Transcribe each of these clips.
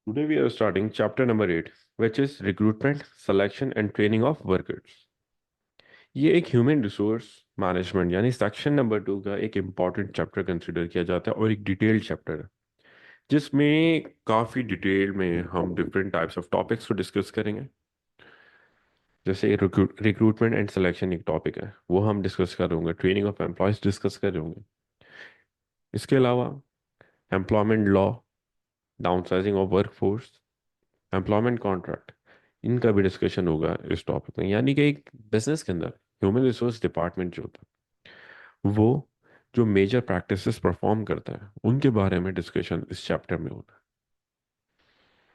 Today we are starting chapter number 8, which is recruitment, selection and training of workers. ये एक human resource management यानी section number 2 का एक important chapter consider किया जाता है और एक डिटेल्ड चैप्टर है जिसमें काफ़ी डिटेल में हम डिफरेंट टाइप्स ऑफ टॉपिक्स को डिस्कस करेंगे। जैसे रिक्रूटमेंट एंड सिलेक्शन एक टॉपिक है, वो हम डिस्कस कर रहे होंगे। ट्रेनिंग ऑफ एम्प्लॉयज डिस्कस कर रहे होंगे। इसके अलावा employment law, downsizing of workforce, employment contract, इनका भी डिस्कशन होगा इस टॉपिक में। यानी कि एक बिजनेस के अंदर ह्यूमन रिसोर्स डिपार्टमेंट जो होता है वो जो मेजर प्रैक्टिसेस परफॉर्म करता है उनके बारे में डिस्कशन इस चैप्टर में होता है।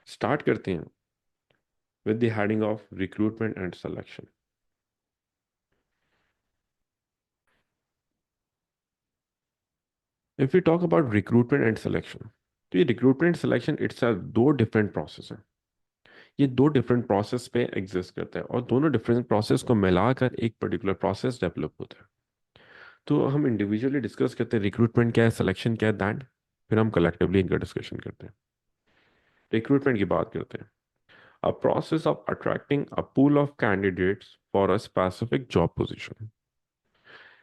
स्टार्ट करते हैं with the heading of recruitment and selection. If you talk about recruitment and selection, तो ये रिक्रूटमेंट सिलेक्शन इट्सल्फ दो डिफरेंट प्रोसेस है। ये दो डिफरेंट प्रोसेस पे एग्जिस्ट करता है और दोनों डिफरेंट प्रोसेस को मिलाकर एक पर्टिकुलर प्रोसेस डेवलप होता है। तो हम इंडिविजुअली डिस्कस करते हैं रिक्रूटमेंट क्या है, सिलेक्शन क्या है, दैट फिर हम कलेक्टिवली इनका डिस्कशन करते हैं। रिक्रूटमेंट की बात करते हैं। अ process of attracting a pool of candidates for a specific job position.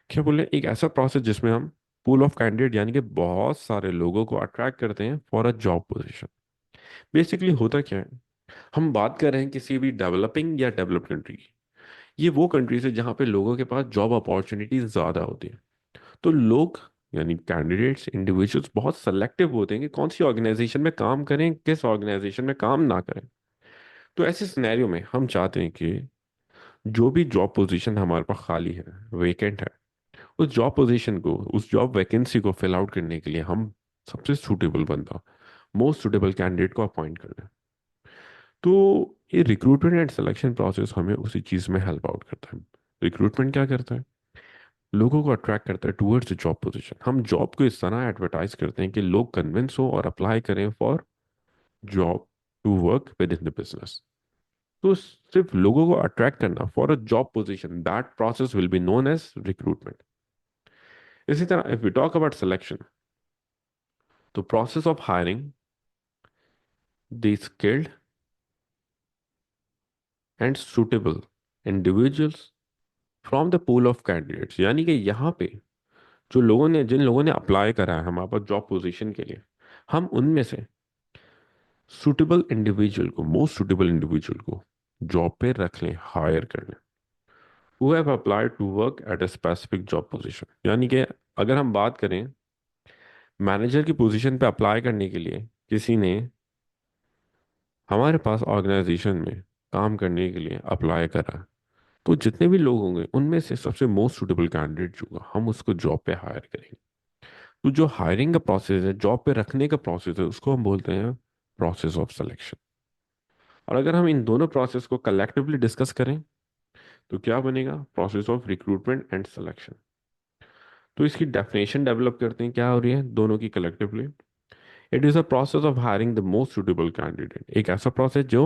क्या बोले, एक ऐसा प्रोसेस जिसमें हम पूल ऑफ कैंडिडेट यानी कि बहुत सारे लोगों को अट्रैक्ट करते हैं for a job position. Basically होता क्या है, हम बात कर रहे हैं किसी भी डेवलपिंग या डेवलप्ड कंट्री की। ये वो कंट्रीज है जहाँ पे लोगों के पास जॉब अपॉर्चुनिटीज ज़्यादा होती है। तो लोग यानी कैंडिडेट्स, इंडिविजुअल्स बहुत सेलेक्टिव होते हैं कि कौन सी ऑर्गेनाइजेशन में काम करें, किस ऑर्गेनाइजेशन में काम ना करें। तो ऐसे सिनेरियो में हम चाहते हैं कि जो भी जॉब पोजीशन हमारे पास खाली है, वेकेंट है, उस जॉब पोजीशन को, उस जॉब वैकेंसी को फिल आउट करने के लिए हम सबसे सूटेबल बंदा, मोस्ट सूटेबल कैंडिडेट को अपॉइंट कर दें। तो ये रिक्रूटमेंट एंड सिलेक्शन प्रोसेस हमें उसी चीज़ में हेल्प आउट करता है। रिक्रूटमेंट क्या करता है, लोगों को अट्रैक्ट करता है टूवर्ड्स जॉब पोजीशन। हम जॉब को इस तरह एडवर्टाइज करते हैं कि लोग कन्विंस हो और अप्लाई करें for job to work within the business. तो सिर्फ लोगों को अट्रैक्ट करना for a job position, that process will be known as recruitment. इसी तरह if we talk about selection, तो process of hiring the skilled and suitable individuals from the pool of candidates. यानी कि यहाँ पे जो लोगों ने, जिन लोगों ने अप्लाई करा है हमारे पास जॉब पोजीशन के लिए, हम उनमें से सुटेबल इंडिविजुअल को, मोस्ट सुटेबल इंडिविजुअल को जॉब पे रख लें, हायर कर लें, who have applied to work at a specific job position. यानी कि अगर हम बात करें मैनेजर की पोजीशन पे अप्लाई करने के लिए किसी ने हमारे पास ऑर्गेनाइजेशन में काम करने के लिए अप्लाई करा, तो जितने भी लोग होंगे उनमें से सबसे मोस्ट सुटेबल कैंडिडेट जो होगा हम उसको जॉब पे हायर करेंगे। तो जो हायरिंग का प्रोसेस है, जॉब पे रखने का प्रोसेस है, उसको हम बोलते हैं प्रोसेस ऑफ सिलेक्शन। और अगर हम इन दोनों प्रोसेस को कलेक्टिवली डिस्कस करें तो क्या बनेगा, process of recruitment and selection. तो इसकी डेफिनेशन डेवलप करते हैं, क्या हो रही है दोनों की collectively. It is a process of hiring the most suitable candidate. एक ऐसा प्रोसेस जो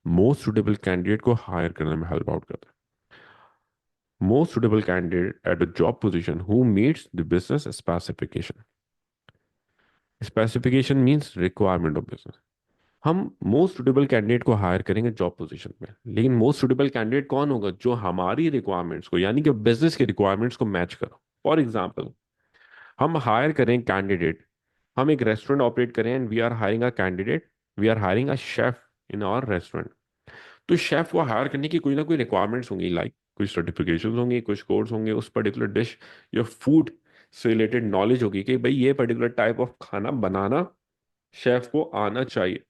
मोस्ट सुटेबल कैंडिडेट को हायर करने में हेल्प आउट करता है। Most suitable candidate at a job position who meets the business specification. Specification means requirement of business. हम most suitable candidate को हायर करेंगे जॉब पोजीशन में, लेकिन मोस्ट सुटेबल कैंडिडेट कौन होगा, जो हमारी रिक्वायरमेंट्स को यानी कि बिजनेस के रिक्वायरमेंट्स को मैच करो। फॉर एग्जांपल, हम हायर करें कैंडिडेट, हम एक रेस्टोरेंट ऑपरेट करें and we are hiring a candidate, we are hiring a chef in our restaurant. तो शेफ को हायर करने की कोई ना कोई रिक्वायरमेंट्स होंगी, लाइक कुछ सर्टिफिकेशन होंगी, कुछ कोर्स होंगे, उस पर्टिकुलर डिश या फूड से रिलेटेड नॉलेज होगी कि भाई ये पर्टिकुलर टाइप ऑफ खाना बनाना शेफ को आना चाहिए।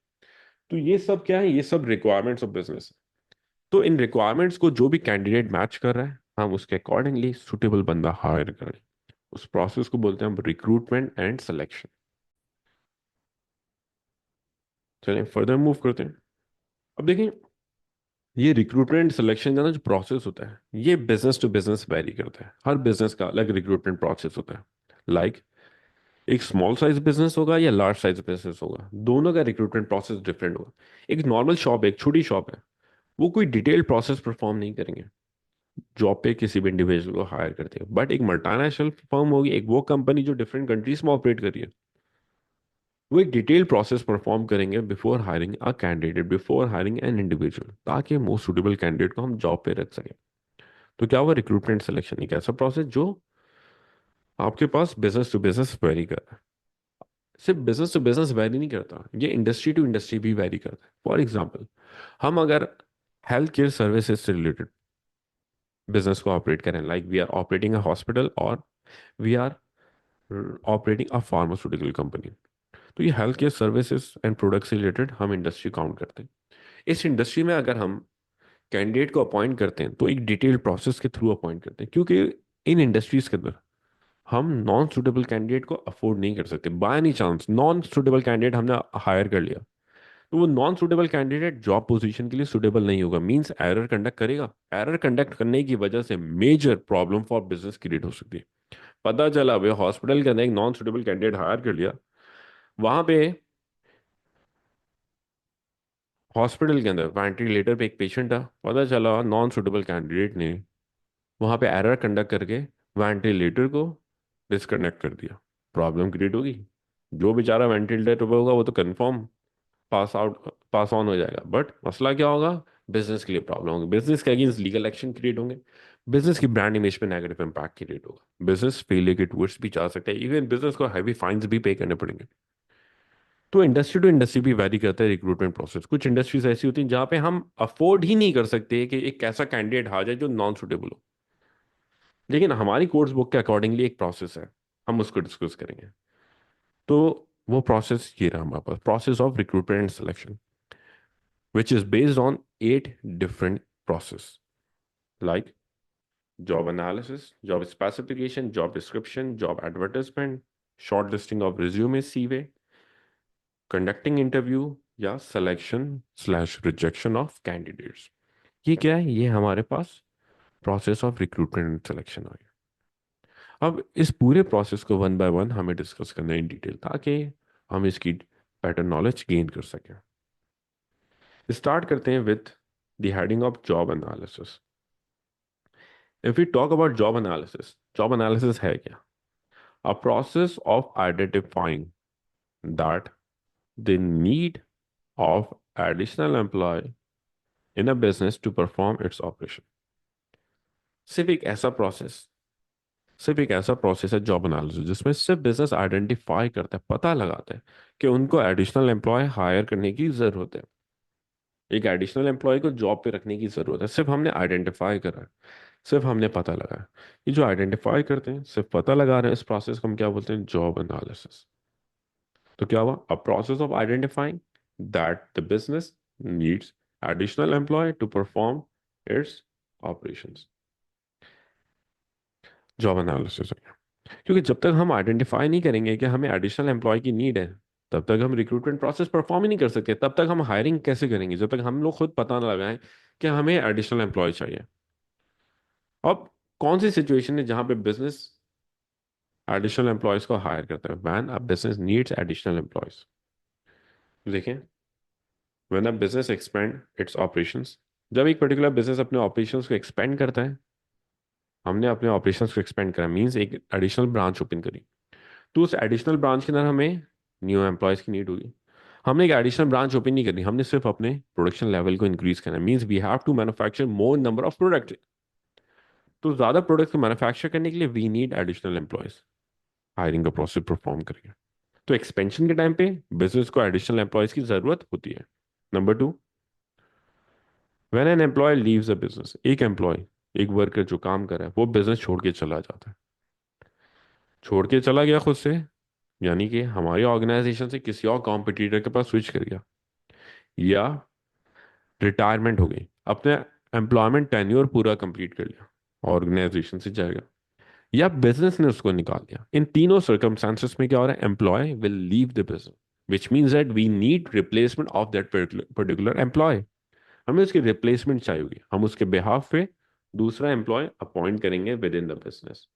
तो ये सब क्या है, ये सब रिक्वायरमेंट्स ऑफ बिजनेस। तो इन रिक्वायरमेंट्स को जो भी कैंडिडेट मैच कर रहा है हम उसके अकॉर्डिंगली सुटेबल बंदा हायर करें। उस प्रोसेस को बोलते हैं हम रिक्रूटमेंट एंड सिलेक्शन। चलें फर्दर मूव करते हैं। अब देखें, ये रिक्रूटमेंट सिलेक्शन का ना जो प्रोसेस होता है ये बिजनेस टू बिजनेस वेरी करता है। हर बिजनेस का अलग रिक्रूटमेंट प्रोसेस होता है। लाइक एक स्मॉल साइज बिजनेस होगा या लार्ज साइज बिजनेस होगा, दोनों का रिक्रूटमेंट प्रोसेस डिफरेंट होगा। एक नॉर्मल शॉप है, एक छोटी शॉप है, वो कोई डिटेल प्रोसेस परफॉर्म नहीं करेंगे जॉब पे किसी भी इंडिविजुअल को हायर करते हैं। बट एक मल्टीनेशनल फर्म होगी, एक वो कंपनी जो डिफरेंट कंट्रीज में ऑपरेट कर रही है, वो एक डिटेल प्रोसेस परफॉर्म करेंगे before hiring a candidate, before hiring an individual, ताकि मोस्ट सुटेबल कैंडिडेट को हम जॉब पे रख सकें। तो क्या हुआ, रिक्रूटमेंट सिलेक्शन एक ऐसा प्रोसेस जो आपके पास बिजनेस टू बिजनेस वेरी कर रहा है। सिर्फ बिजनेस टू बिजनेस वेरी नहीं करता, ये इंडस्ट्री टू इंडस्ट्री भी वेरी करता है। फॉर एग्जाम्पल, हम अगर हेल्थ केयर सर्विसेज से रिलेटेड बिजनेस को ऑपरेट करें, like we are operating a hospital और we are operating a pharmaceutical company, तो ये health care services and product से रिलेटेड हम इंडस्ट्री काउंट करते हैं। इस इंडस्ट्री में अगर हम कैंडिडेट को अपॉइंट करते हैं तो एक डिटेल्ड प्रोसेस के थ्रू अपॉइंट करते हैं, क्योंकि इन इंडस्ट्रीज के अंदर हम नॉन सुटेबल कैंडिडेट को अफोर्ड नहीं कर सकते। By any chance non suitable candidate हमने हायर कर लिया, तो वो non suitable candidate job position के लिए सुटेबल नहीं होगा, मींस एरर कंडक्ट करेगा। एरर कंडक्ट करने की वजह से major problem for business create हो सकती है। पता चला भाई हॉस्पिटल के अंदर एक नॉन सुटेबल कैंडिडेट हायर कर लिया, वहां पे हॉस्पिटल के अंदर वेंटिलेटर पे एक पेशेंट था, पता चला नॉन सुटेबल कैंडिडेट ने वहां पे एरर कंडक्ट करके वेंटिलेटर को डिस्कनेक्ट कर दिया। प्रॉब्लम क्रिएट होगी। जो बेचारा वेंटिलेटर पे होगा वो तो कंफर्म पास ऑन हो जाएगा, बट मसला क्या होगा, बिजनेस के लिए प्रॉब्लम होगी, बिजनेस के अगेंस्ट लीगल एक्शन क्रिएट होंगे, बिजनेस की ब्रांड इमेज पे नेगेटिव इंपैक्ट क्रिएट होगा, बिजनेस फेलियर के टूवर्ड्स भी जा सकता है, इवन बिजनेस को हैवी फाइन्स भी पे करने पड़ेंगे। तो इंडस्ट्री टू इंडस्ट्री भी वैरी करता है रिक्रूटमेंट प्रोसेस। कुछ इंडस्ट्रीज ऐसी होती हैं जहां पे हम अफोर्ड ही नहीं कर सकते कि एक ऐसा कैंडिडेट आ जाए जो नॉन सुटेबल हो, लेकिन हमारी कोर्स बुक के अकॉर्डिंगली एक प्रोसेस है, हम उसको डिस्कस करेंगे। तो वो प्रोसेस ये रहा हमारे पास, process of recruitment and selection, which is based on 8 different process, like job analysis, job specification, job description, job advertisement, shortlisting of resume CV, conducting interview, या selection/rejection of candidates। ये क्या है, ये हमारे पास process of recruitment and selection आ गया। अब इस पूरे प्रोसेस को वन बाय वन हमें डिस्कस करना है इन डिटेल, ताकि हम इसकी बेटर नॉलेज गेन कर सकें। स्टार्ट करते हैं with the heading of job analysis. If we talk about job analysis है क्या? A process of identifying that the need of additional employee in a business to perform its operation। सिर्फ एक ऐसा process सिर्फ एक ऐसा प्रोसेस है job analysis, जिसमें सिर्फ बिजनेस आइडेंटिफाई करता है, पता लगाता है कि उनको एडिशनल एम्प्लॉय हायर करने की जरूरत है, एक एडिशनल एम्प्लॉय को जॉब पे रखने की जरूरत है। सिर्फ हमने आइडेंटिफाई करा है, सिर्फ हमने पता लगाया। ये जो आइडेंटिफाई करते हैं, सिर्फ पता लगा रहे हैं, इस प्रोसेस को हम क्या बोलते हैं, जॉब एनालिसिस। तो क्या हुआ, a process of identifying that the business needs additional employee to perform its operations, job analysis है। क्योंकि जब तक हम आइडेंटिफाई नहीं करेंगे कि हमें एडिशनल एम्प्लॉय की नीड है, तब तक हम रिक्रूटमेंट प्रोसेस परफॉर्म ही नहीं कर सकते। तब तक हम हायरिंग कैसे करेंगे जब तक हम लोग खुद पता ना लगाएं कि हमें एडिशनल एम्प्लॉय चाहिए। अब कौन सी सिचुएशन है जहां पे बिजनेस एडिशनल एम्प्लॉयज को हायर करता है, when a business needs additional employees. देखें, when a business expand its operations, जब एक पर्टिकुलर बिजनेस अपने ऑपरेशंस को एक्सपेंड करता है, हमने अपने ऑपरेशंस को एक्सपेंड करा मींस एक एडिशनल ब्रांच ओपन करी, तो उस एडिशनल ब्रांच के अंदर हमें न्यू एम्प्लॉयज की नीड होगी। हमने एक एडिशनल ब्रांच ओपन नहीं करनी, हमने सिर्फ अपने प्रोडक्शन लेवल को इंक्रीज करना है, means we have to manufacture more number of product. तो ज्यादा प्रोडक्ट को मैन्युफैक्चर करने के लिए we need additional employees, hiring का प्रोसेस परफॉर्म करेंगे। तो एक्सपेंशन के टाइम पे बिजनेस को एडिशनल एम्प्लॉयज की जरूरत होती है। Number two, when an employee leaves a business, एक एम्प्लॉय, एक वर्कर जो काम कर रहा है वो बिजनेस छोड़ के चला जाता है, छोड़ के चला गया खुद से, यानी कि हमारी ऑर्गेनाइजेशन से किसी और कॉम्पिटिटर के पास स्विच कर गया, या रिटायरमेंट हो गई, अपने एम्प्लॉयमेंट टेन्योर पूरा कंप्लीट कर लिया, ऑर्गेनाइजेशन से जाएगा, या बिजनेस ने उसको निकाल दिया। इन तीनों सर्कमस्टांसेस में क्या हो रहा है, employee will leave the business, which means that we need replacement of that particular employee. हमें उसकी रिप्लेसमेंट चाहिए होगी, हम उसके बिहाफ पे दूसरा एम्प्लॉय अपॉइंट करेंगे विद इन द बिजनेस।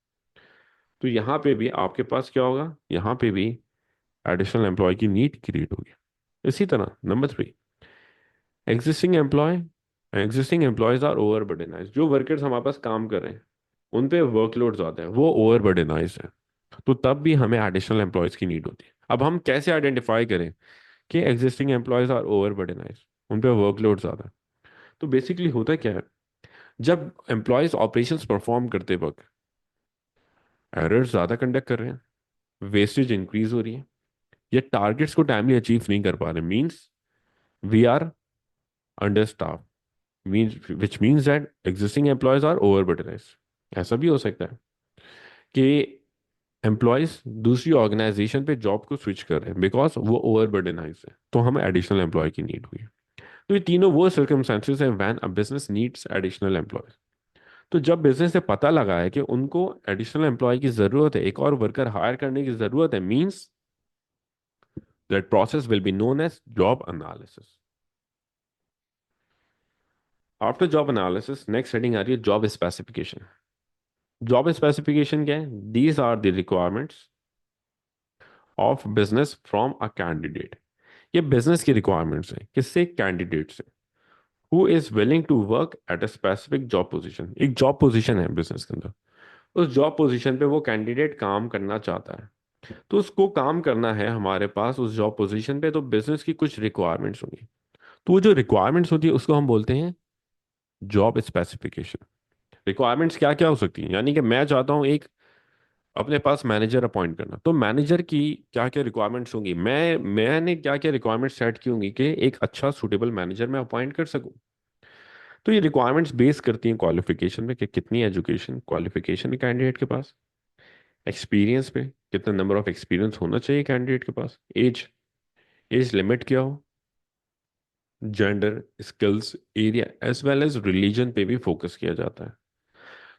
तो यहाँ पे भी आपके पास क्या होगा, यहाँ पे भी एडिशनल एम्प्लॉय की नीड क्रिएट होगी। इसी तरह number three, existing employee, existing employees are overburdenized. जो वर्कर्स हमारे पास काम कर रहे हैं उन पे वर्कलोड ज्यादा है, वो ओवरबर्डनाइज्ड है। तो तब भी हमें एडिशनल एम्प्लॉयज़ की नीड होती है। अब हम कैसे आइडेंटिफाई करें कि एग्जिस्टिंग एम्प्लॉयज़ आर ओवर बर्डनाइज, उन पर वर्कलोड ज़्यादा है? तो बेसिकली होता क्या है, जब एम्प्लॉयज़ ऑपरेशंस परफॉर्म करते वक्त एरर्स ज़्यादा कंडक्ट कर रहे हैं, वेस्टेज इंक्रीज हो रही है, ये टारगेट्स को टाइमली अचीव नहीं कर पा रहे, means we are under staff, means which means that existing employees are over utilised. ऐसा भी हो सकता है कि एम्प्लॉयज दूसरी ऑर्गेनाइजेशन पे जॉब को स्विच कर रहे हैं बिकॉज वो ओवरबर्डनाइज है, तो हमें एडिशनल एम्प्लॉय की नीड हुई है। तो ये तीनों वो सर्कमस्टेंसेस हैं when a business needs additional employees. तो जब बिजनेस से पता लगा है कि उनको एडिशनल एम्प्लॉय की जरूरत है, एक और वर्कर हायर करने की जरूरत है, means that process will be known as job analysis. After job analysis next heading आ रही है जॉब स्पेसिफिकेशन। जॉब स्पेसिफिकेशन क्या है? These are the requirements of business from a candidate. ये बिजनेस की रिक्वायरमेंट्स है, किससे? कैंडिडेट से। Who is willing to work at a specific job position. एक जॉब पोजीशन है बिजनेस के अंदर, उस जॉब पोजीशन पे वो कैंडिडेट काम करना चाहता है, तो उसको काम करना है हमारे पास उस जॉब पोजीशन पे, तो बिजनेस की कुछ रिक्वायरमेंट्स होंगी। तो वो जो रिक्वायरमेंट्स होती है उसको हम बोलते हैं जॉब स्पेसिफिकेशन। रिक्वायरमेंट्स क्या क्या हो सकती हैं, यानी कि मैं चाहता हूँ एक अपने पास मैनेजर अपॉइंट करना, तो मैनेजर की क्या क्या रिक्वायरमेंट्स होंगी, मैंने क्या क्या रिक्वायरमेंट्स सेट की होंगी कि एक अच्छा सूटेबल मैनेजर मैं अपॉइंट कर सकूं। तो ये रिक्वायरमेंट्स बेस करती हैं क्वालिफिकेशन पे कि कितनी एजुकेशन क्वालिफिकेशन है कैंडिडेट के पास, एक्सपीरियंस पे कितना नंबर ऑफ एक्सपीरियंस होना चाहिए कैंडिडेट के पास, एज, एज लिमिट क्या हो, gender, skills, area as well as religion पे भी फोकस किया जाता है।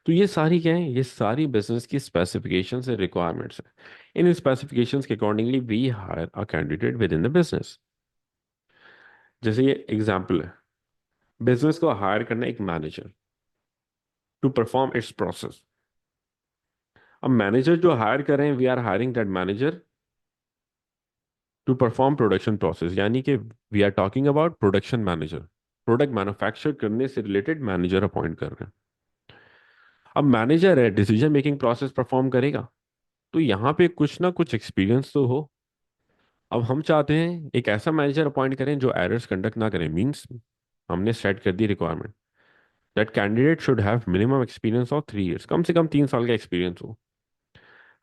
तो ये सारी क्या है, ये सारी बिजनेस की स्पेसिफिकेशंस है, रिक्वायरमेंट्स है। इन स्पेसिफिकेशंस के accordingly we hire a candidate within the business. जैसे ये एग्जांपल है, बिजनेस को हायर करना एक manager to perform its process. अब मैनेजर जो हायर कर रहे हैं, we are hiring that manager to perform production process, यानी कि we are talking about production manager, product manufacture करने से रिलेटेड मैनेजर अपॉइंट कर रहे हैं। अब मैनेजर है, डिसीजन मेकिंग प्रोसेस परफॉर्म करेगा, तो यहाँ पे कुछ ना कुछ एक्सपीरियंस तो हो। अब हम चाहते हैं एक ऐसा मैनेजर अपॉइंट करें जो एरर्स कंडक्ट ना करें, मींस हमने सेट कर दी requirement that candidate should have minimum experience of 3 years, कम से कम 3 साल का एक्सपीरियंस हो।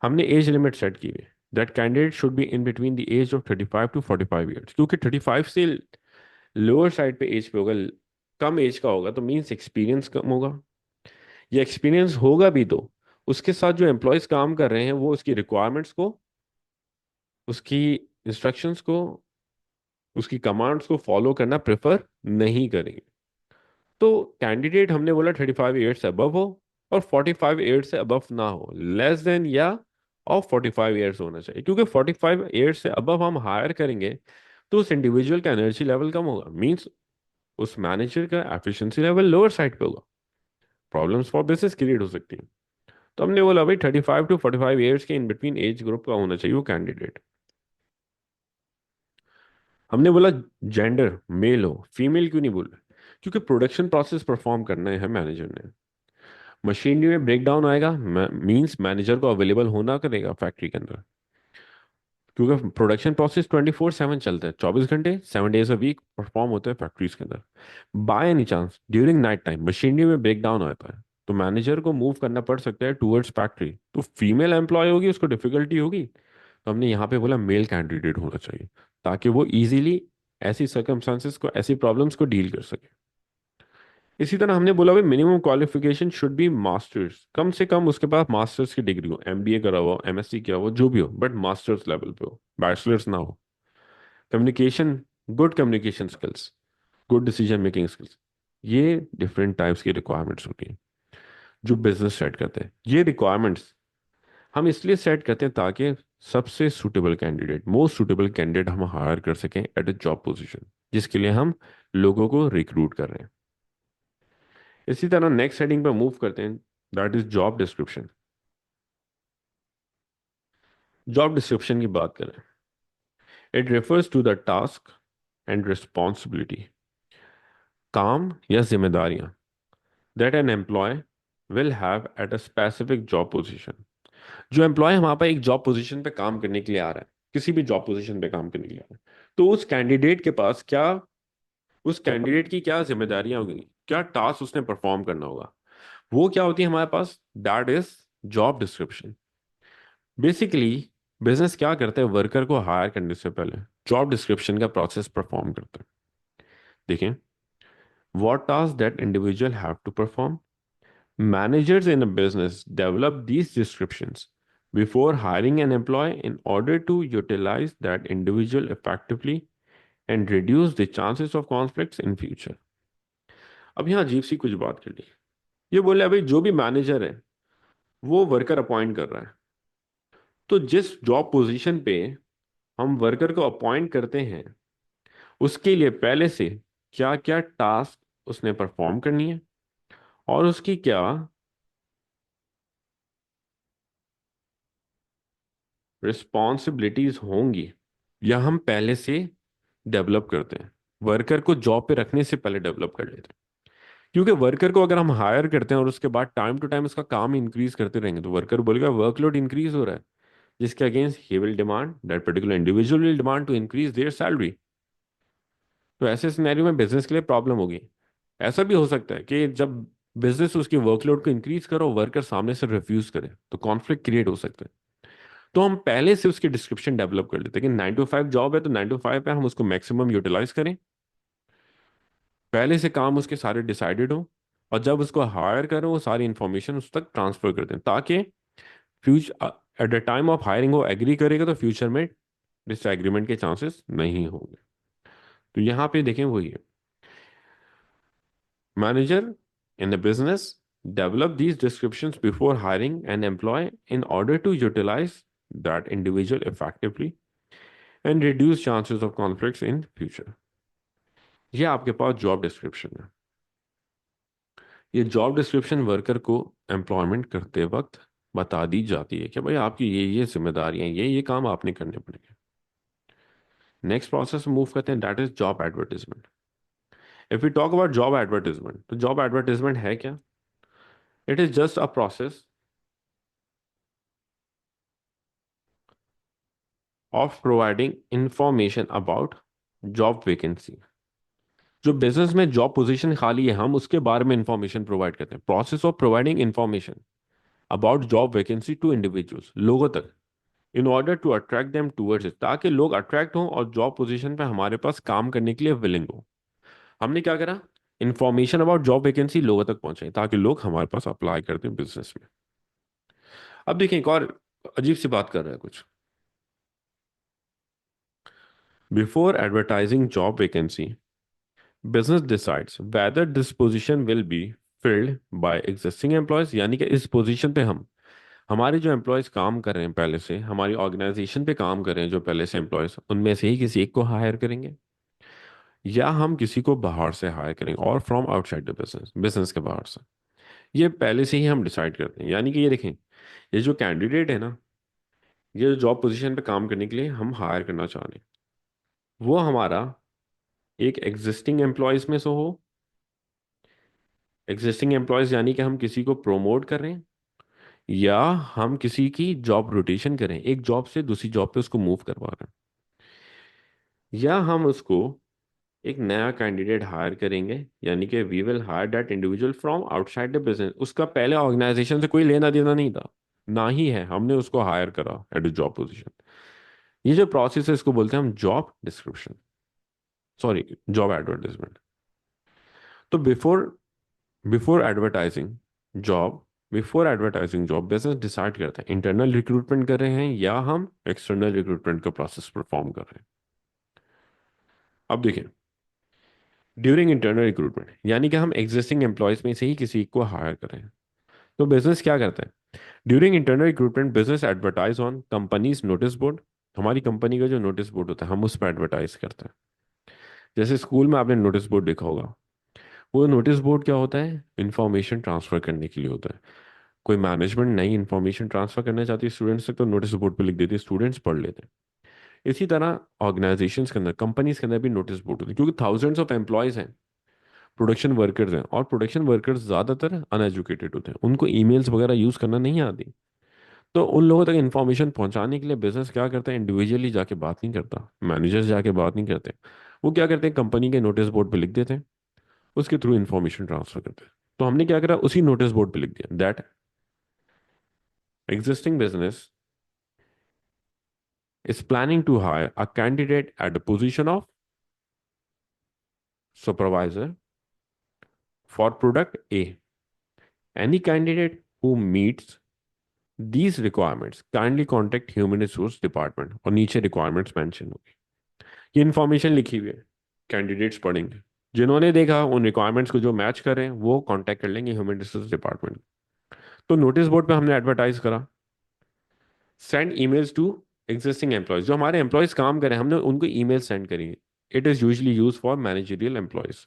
हमने एज लिमिट सेट की है that candidate should be in between the age of 35 to 45 years, क्योंकि 35 से लोअर साइड पे एज पे होगा, कम एज का होगा, तो मींस एक्सपीरियंस कम होगा। ये एक्सपीरियंस होगा भी तो उसके साथ जो एम्प्लॉयज काम कर रहे हैं वो उसकी रिक्वायरमेंट्स को, उसकी इंस्ट्रक्शंस को, उसकी कमांड्स को फॉलो करना प्रेफर नहीं करेंगे। तो कैंडिडेट हमने बोला 35 ईयर्स से अबव हो, और 45 ईयर्स से अबव ना हो, लेस देन या ऑफ 45 ईयर्स होना चाहिए, क्योंकि 45 ईयर्स से अबव हम हायर करेंगे तो उस इंडिविजुअल का एनर्जी लेवल कम होगा, मीन्स उस मैनेजर का एफिशिएंसी लेवल लोअर साइड पे होगा, प्रॉब्लम्स फॉर बिजनेस क्रिएट हो सकती हैं। तो हमने बोला भाई 35 to 45 ईयर्स के इन बिटवीन एज ग्रुप का होना चाहिए वो कैंडिडेट। हमने बोला जेंडर मेल हो, फीमेल क्यों नहीं बोला? क्योंकि प्रोडक्शन प्रोसेस परफॉर्म करना है मैनेजर ने, मशीनरी में ब्रेक डाउन आएगा, मींस मैनेजर को अवेलेबल होना करेगा फैक्ट्री के अंदर, क्योंकि प्रोडक्शन प्रोसेस 24/7 चलता है, 24 घंटे 7 डेज अ वीक परफॉर्म होता है फैक्ट्रीज के अंदर। Bye any chance during night time machinery में ब्रेक डाउन आता है, तो मैनेजर को मूव करना पड़ सकता है टूवर्ड्स फैक्ट्री, तो फीमेल एम्प्लॉय होगी, उसको डिफिकल्टी होगी, तो हमने यहाँ पे बोला मेल कैंडिडेट होना चाहिए, ताकि वो इजीली ऐसी सर्कमस्टांसेस को, ऐसी प्रॉब्लम्स को डील कर सके। इसी तरह हमने बोला भाई minimum qualification should be masters, कम से कम उसके पास मास्टर्स की डिग्री हो, एमबीए करा हुआ हो, एमएससी किया हो, जो भी हो, बट मास्टर्स लेवल पे हो, बैचलर्स ना हो। Communication, good communication skills, good decision making skills, ये डिफरेंट टाइप्स की रिक्वायरमेंट्स होती हैं जो बिजनेस सेट करते हैं। ये रिक्वायरमेंट्स हम इसलिए सेट करते हैं ताकि सबसे suitable candidate, most suitable candidate हम हायर कर सकें एट अ जॉब पोजीशन जिसके लिए हम लोगों को रिक्रूट कर रहे हैं। इसी तरह नेक्स्ट हेडिंग पर मूव करते हैं, that is job description. Job description की बात करें, it refers to the task and responsibility, काम या जिम्मेदारियां that an employee will have at a specific job position. जो एम्प्लॉय हमारे पास एक जॉब पोजीशन पे काम करने के लिए आ रहा है, किसी भी जॉब पोजीशन पे काम करने के लिए आ रहा है, तो उस कैंडिडेट के पास क्या, उस कैंडिडेट की क्या जिम्मेदारियां होंगी, क्या टास्क उसने परफॉर्म करना होगा, वो क्या होती है हमारे पास, that is job description. Basically business क्या करते हैं, वर्कर को हायर करने से पहले जॉब डिस्क्रिप्शन का प्रोसेस परफॉर्म करते हैं। देखें, what task that individual have to perform, managers in a business develop these descriptions before hiring an employee in order to utilize that individual effectively and reduce the chances of conflicts in future। अब यहाँ अजीब सी कुछ बात कर ली। ये बोले अभी जो भी मैनेजर है वो वर्कर अपॉइंट कर रहा है, तो जिस जॉब पोजीशन पे हम वर्कर को अपॉइंट करते हैं उसके लिए पहले से क्या क्या टास्क उसने परफॉर्म करनी है और उसकी क्या रिस्पॉन्सिबिलिटीज होंगी, या हम पहले से डेवलप करते हैं, वर्कर को जॉब पे रखने से पहले डेवलप कर लेते हैं। क्योंकि वर्कर को अगर हम हायर करते हैं और उसके बाद टाइम टू टाइम उसका काम इंक्रीज करते रहेंगे तो वर्कर बोलेगा वर्कलोड इंक्रीज हो रहा है, जिसके अगेंस्ट ही will demand, that particular individual will demand to increase their salary. तो ऐसे सिनेरियो में बिजनेस के लिए प्रॉब्लम होगी। ऐसा भी हो सकता है कि जब बिजनेस उसकी वर्कलोड को इंक्रीज करो, वर्कर सामने से रिफ्यूज करे, तो कॉन्फ्लिक्ट क्रिएट हो सकता है। तो हम पहले से उसकी डिस्क्रिप्शन डेवलप कर लेते हैं कि 9 to 5 जॉब है, तो 9 to 5 पे हम उसको मैक्सिमम यूटिलाइज करें, पहले से काम उसके सारे डिसाइडेड हो, और जब उसको हायर करें वो सारी इंफॉर्मेशन उस तक ट्रांसफर कर दें, ताकि future at the time of hiring वो एग्री करेगा तो फ्यूचर में डिसएग्रीमेंट के चांसेस नहीं होंगे। तो यहाँ पे देखें वही है, manager in the business develop these descriptions before hiring an employee in order to utilize that individual effectively and reduce chances of conflicts in future। ये आपके पास जॉब डिस्क्रिप्शन है। ये जॉब डिस्क्रिप्शन वर्कर को एम्प्लॉयमेंट करते वक्त बता दी जाती है कि भाई आपकी ये जिम्मेदारियां, ये काम आपने करने पड़ेंगे। नेक्स्ट प्रोसेस मूव करते हैं, that is job advertisement. If you talk about job advertisement, तो जॉब एडवर्टीजमेंट है क्या? It is just a process of providing information about job vacancy. जो बिजनेस में जॉब पोजीशन खाली है हम उसके बारे में इंफॉर्मेशन प्रोवाइड करते हैं, process of providing information about job vacancy to individuals, लोगों तक, in order to attract them towards it, ताकि लोग अट्रैक्ट हों और जॉब पोजीशन पे हमारे पास काम करने के लिए विलिंग हो। हमने क्या करा, इंफॉर्मेशन अबाउट जॉब वैकेंसी लोगों तक पहुंचाई ताकि लोग हमारे पास अप्लाई करते हैं बिजनेस में। अब देखिए एक और अजीब सी बात कर रहा है कुछ, before advertising job vacancy business decides whether this position will be filled by existing employees, यानी कि इस पोजीशन पे हम, हमारे जो एम्प्लॉयज काम कर रहे हैं पहले से, हमारी ऑर्गेनाइजेशन पे काम कर रहे हैं जो पहले से एम्प्लॉयज, उनमें से ही किसी एक को हायर करेंगे, या हम किसी को बाहर से हायर करेंगे, और from outside the business, business के बाहर से। ये पहले से ही हम डिसाइड करते हैं। यानी कि ये देखें, ये जो कैंडिडेट है ना, ये जो जॉब पोजीशन पे काम करने के लिए हम हायर करना चाह रहे हैं, वो हमारा एक एग्जिस्टिंग एम्प्लॉयज में से हो। एग्जिस्टिंग एम्प्लॉयज यानी कि हम किसी को प्रोमोट कर रहे हैं, या हम किसी की जॉब रोटेशन करें, एक जॉब से दूसरी जॉब पे उसको मूव करवा रहे हैं, या हम उसको एक नया कैंडिडेट हायर करेंगे, यानी कि we will hire that individual from outside the business, उसका पहले ऑर्गेनाइजेशन से कोई लेना देना नहीं था, ना ही है, हमने उसको हायर करा एट अ जॉब पोजीशन। ये जो प्रोसेस है इसको बोलते हैं हम job description, sorry, job advertisement. तो before before advertising job before advertising job business decide करते हैं इंटरनल रिक्रूटमेंट कर रहे हैं या हम एक्सटर्नल रिक्रूटमेंट का प्रोसेस परफॉर्म कर रहे हैं। अब देखिए, ड्यूरिंग इंटरनल रिक्रूटमेंट यानी कि हम एग्जिस्टिंग एम्प्लॉयज में से ही किसी को हायर कर रहे हैं, तो बिजनेस क्या करता है, during internal recruitment business advertise on companies notice board. हमारी कंपनी का जो नोटिस बोर्ड होता है हम उस पर एडवर्टाइज करते हैं। जैसे स्कूल में आपने नोटिस बोर्ड देखा होगा, वो नोटिस बोर्ड क्या होता है, इंफॉर्मेशन ट्रांसफर करने के लिए होता है। कोई मैनेजमेंट नई इंफॉर्मेशन ट्रांसफर करना चाहती है स्टूडेंट्स तक, तो नोटिस बोर्ड पे लिख देती है, स्टूडेंट्स पढ़ लेते हैं। इसी तरह ऑर्गेनाइजेशंस के अंदर, कंपनीज के अंदर भी नोटिस बोर्ड होती है, क्योंकि थाउजेंड्स ऑफ एम्प्लॉयज हैं, प्रोडक्शन वर्कर्स हैं, और प्रोडक्शन वर्कर्स ज़्यादातर अनएजुकेटेड होते हैं, उनको ईमेल्स वगैरह यूज़ करना नहीं आती। तो उन लोगों तक इन्फॉर्मेशन पहुंचाने के लिए बिजनेस क्या करता है, इंडिविजुअली जाके बात नहीं करता, मैनेजर्स जाके बात नहीं करते। वो क्या करते हैं, कंपनी के नोटिस बोर्ड पे लिख देते हैं, उसके थ्रू इन्फॉर्मेशन ट्रांसफर करते हैं। तो हमने क्या करा, उसी नोटिस बोर्ड पे लिख दिया that existing business is planning to hire a candidate at the position of supervisor for product A. Any candidate who meets these requirements kindly contact human resource department, और नीचे requirements mention होगी। ये information लिखी हुई है, candidates पढ़ेंगे, जिन्होंने देखा उन रिक्वायरमेंट्स को जो मैच कर रहे हैं वो कांटेक्ट कर लेंगे ह्यूमन रिसोर्स डिपार्टमेंट। तो नोटिस बोर्ड पे हमने एडवर्टाइज करा, send emails to existing employees, जो हमारे एम्प्लॉयज काम करें हमने उनको ईमेल सेंड करी। It is usually use for managerial employees.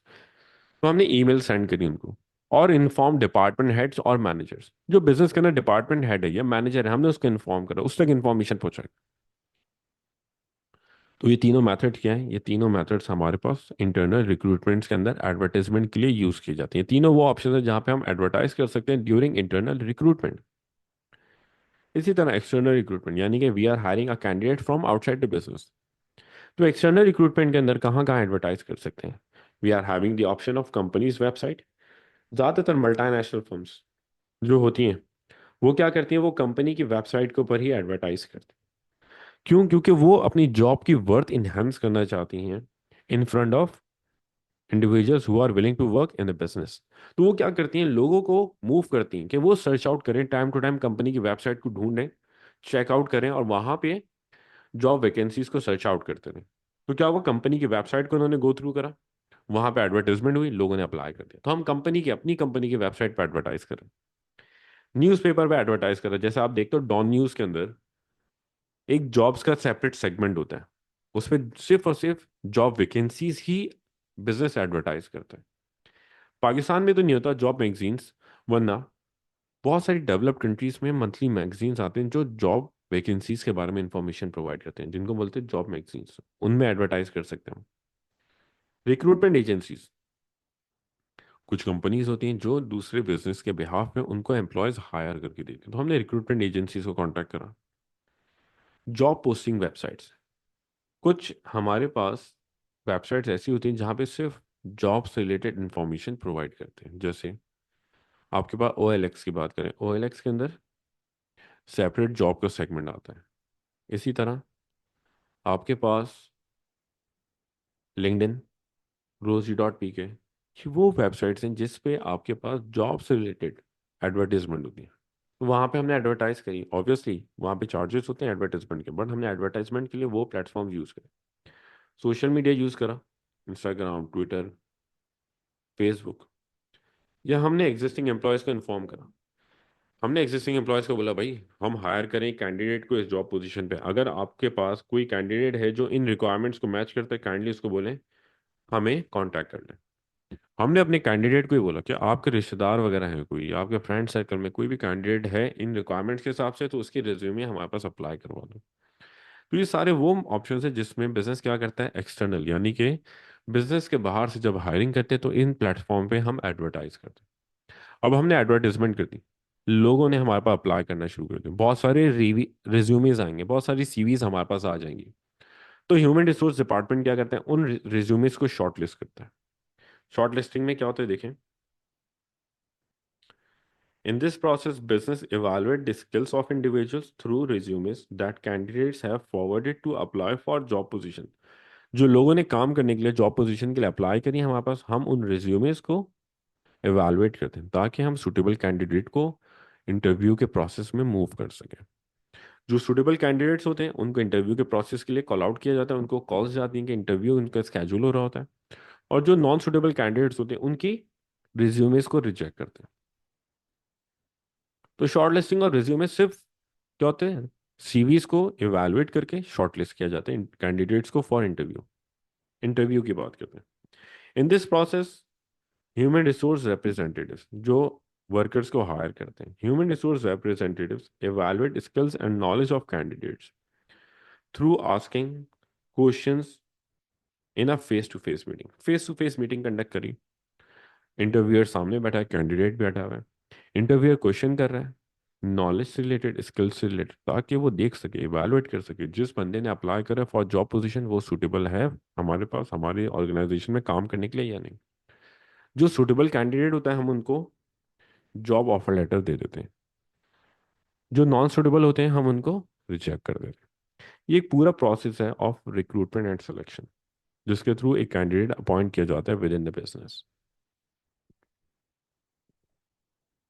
तो हमने ईमेल सेंड करी उनको, और इन्फॉर्म डिपार्टमेंट हेड्स और मैनेजर्स, जो बिजनेस का ना डिपार्टमेंट हेड है या मैनेजर है, हमने उसको इन्फॉर्म करा, उस तक इन्फॉर्मेशन पहुंचाई। तो ये तीनों मेथड क्या है, ये तीनों मेथड्स हमारे पास इंटरनल रिक्रूटमेंट्स के अंदर एडवर्टाइजमेंट के लिए यूज की जाती हैं। तीनों वो ऑप्शन है जहां पे हम एडवर्टाइज कर सकते हैं ड्यूरिंग इंटरनल रिक्रूटमेंट। इसी तरह एक्सटर्नल रिक्रूटमेंट, यानी कि we are hiring a candidate from outside the business. तो एक्सटर्नल रिक्रूटमेंट के अंदर कहाँ कहाँ एडवर्टाइज कर सकते हैं, we are having the option of companies website. ज़्यादातर मल्टीनेशनल फर्म्स जो होती हैं वो क्या करती हैं, वो कंपनी की वेबसाइट के ऊपर ही एडवर्टाइज करती हैं। क्यों? क्योंकि वो अपनी जॉब की वर्थ इन्हेंस करना चाहती हैं in front of individuals who are willing to work in the business. तो वो क्या करती हैं, लोगों को मूव करती हैं कि वो सर्च आउट करें, टाइम टू टाइम कंपनी की वेबसाइट को ढूंढें, चेकआउट करें, और वहां पे जॉब वैकेंसीज को सर्च आउट करते रहें। तो क्या हुआ, कंपनी की वेबसाइट को उन्होंने गो थ्रू करा, वहां पे एडवर्टाइजमेंट हुई, लोगों ने अप्लाई कर दिया। तो हम कंपनी की, अपनी कंपनी की वेबसाइट पर एडवर्टाइज करें, न्यूज़पेपर पे एडवर्टाइज करें। जैसे आप देखते हो डॉन न्यूज़ के अंदर एक जॉब्स का सेपरेट सेगमेंट होता है, उसमें सिर्फ और सिर्फ जॉब वैकेंसीज ही बिजनेस एडवर्टाइज करता है। पाकिस्तान में तो नहीं होता जॉब मैगजीन्स, वरना बहुत सारी डेवलप्ड कंट्रीज में मंथली मैगजीन्स आते हैं जो जॉब वैकेंसीज के बारे में इंफॉर्मेशन प्रोवाइड करते हैं, जिनको बोलते हैं जॉब मैगजीन्स। उनमें एडवर्टाइज कर सकते हैं। रिक्रूटमेंट एजेंसीज, कुछ कंपनीज होती हैं जो दूसरे बिजनेस के बिहाफ में उनको एम्प्लॉयज हायर करके देती हैं, तो हमने रिक्रूटमेंट एजेंसीज को कांटेक्ट करा। जॉब पोस्टिंग वेबसाइट्स, कुछ हमारे पास वेबसाइट्स ऐसी होती हैं जहाँ पे सिर्फ जॉब से रिलेटेड इंफॉर्मेशन प्रोवाइड करते हैं। जैसे आपके पास OLX की बात करें, OLX के अंदर सेपरेट जॉब का सेगमेंट आता है। इसी तरह आपके पास लिंक्डइन, Rosie.pk, कि वो वेबसाइट्स हैं जिस पे आपके पास जॉब से रिलेटेड एडवर्टीजमेंट होती है। तो वहाँ पे हमने एडवर्टाइज करी, ऑब्वियसली वहाँ पे चार्जेस होते हैं एडवर्टाइजमेंट के, बट हमने एडवर्टाइजमेंट के लिए वो प्लेटफॉर्म यूज़ करे। सोशल मीडिया यूज़ करा, इंस्टाग्राम, ट्विटर, फेसबुक। या हमने एग्जिस्टिंग एम्प्लॉयज़ को इन्फॉर्म करा, हमने एग्जिस्टिंग एम्प्लॉयज़ को बोला भाई हम हायर करें कैंडिडेट को इस जॉब पोजीशन पे, अगर आपके पास कोई कैंडिडेट है जो इन रिक्वायरमेंट्स को मैच करता है, काइंडली उसको बोलें हमें कांटेक्ट कर लें। हमने अपने कैंडिडेट को ही बोला कि आपके रिश्तेदार वगैरह हैं, कोई आपके फ्रेंड सर्कल में कोई भी कैंडिडेट है इन रिक्वायरमेंट्स के हिसाब से, तो उसकी रिज्यूमे हमारे पास अप्लाई करवा दो। तो ये सारे वो ऑप्शन है जिसमें बिजनेस क्या करता है, एक्सटर्नल, यानी कि बिजनेस के बाहर से जब हायरिंग करते हैं तो इन प्लेटफॉर्म पे हम एडवर्टाइज करते हैं। अब हमने एडवर्टाइजमेंट कर दी, लोगों ने हमारे पास अप्लाई करना शुरू कर दिया, बहुत सारे रिज्यूमेज आएंगे, बहुत सारी सीवीज हमारे पास आ जाएंगी। तो ह्यूमन रिसोर्स डिपार्टमेंट क्या करते हैं, उन रिज्यूमेज को शॉर्टलिस्ट करता है। शॉर्ट लिस्टिंग में क्या होता है देखें, in this process, business evaluate the skills of individuals through resumes that candidates have forwarded to apply for job position. जो लोगों ने काम करने के लिए जॉब पोजीशन के लिए अप्लाई करी है हमारे पास, हम उन रिज्यूमेस को एवेलुएट करते हैं ताकि हम सुटेबल कैंडिडेट को इंटरव्यू के प्रोसेस में मूव कर सकें। जो सुटेबल कैंडिडेट्स होते हैं उनको इंटरव्यू के प्रोसेस के लिए कॉल आउट किया जाता है, उनको कॉल्स जाती हैं कि इंटरव्यू उनका स्केड्यूल हो रहा होता है। और जो नॉन सुटेबल कैंडिडेट्स होते हैं उनकी रिज्यूमेस को रिजेक्ट करते हैं। तो शॉर्ट लिस्टिंग और रिज्यूमे सिर्फ क्या होते हैं, सीवीज को इवेलुएट करके शॉर्टलिस्ट किया जाता है कैंडिडेट्स को फॉर इंटरव्यू। इंटरव्यू की बात करते हैं, in this process human resource representatives जो वर्कर्स को हायर करते हैं, human resource representatives evaluate skills and knowledge of candidates through asking questions in a face to face meeting conduct करी। इंटरव्यूअर सामने बैठा है, कैंडिडेट बैठा हुआ है, इंटरव्यूअर क्वेश्चन कर रहा है, नॉलेज से रिलेटेड, स्किल्स से रिलेटेड, ताकि वो देख सके, इवेलुएट कर सके जिस बंदे ने अप्लाई करा फॉर जॉब पोजीशन वो सूटेबल है हमारे पास, हमारी ऑर्गेनाइजेशन में काम करने के लिए या नहीं। जो सूटेबल कैंडिडेट होता है हम उनको जॉब ऑफर लेटर दे देते हैं, जो नॉन सूटेबल होते हैं हम उनको रिजेक्ट कर देते हैं। ये एक पूरा प्रोसेस है ऑफ रिक्रूटमेंट एंड सिलेक्शन, जिसके थ्रू एक कैंडिडेट अपॉइंट किया जाता है विद इन द बिजनेस।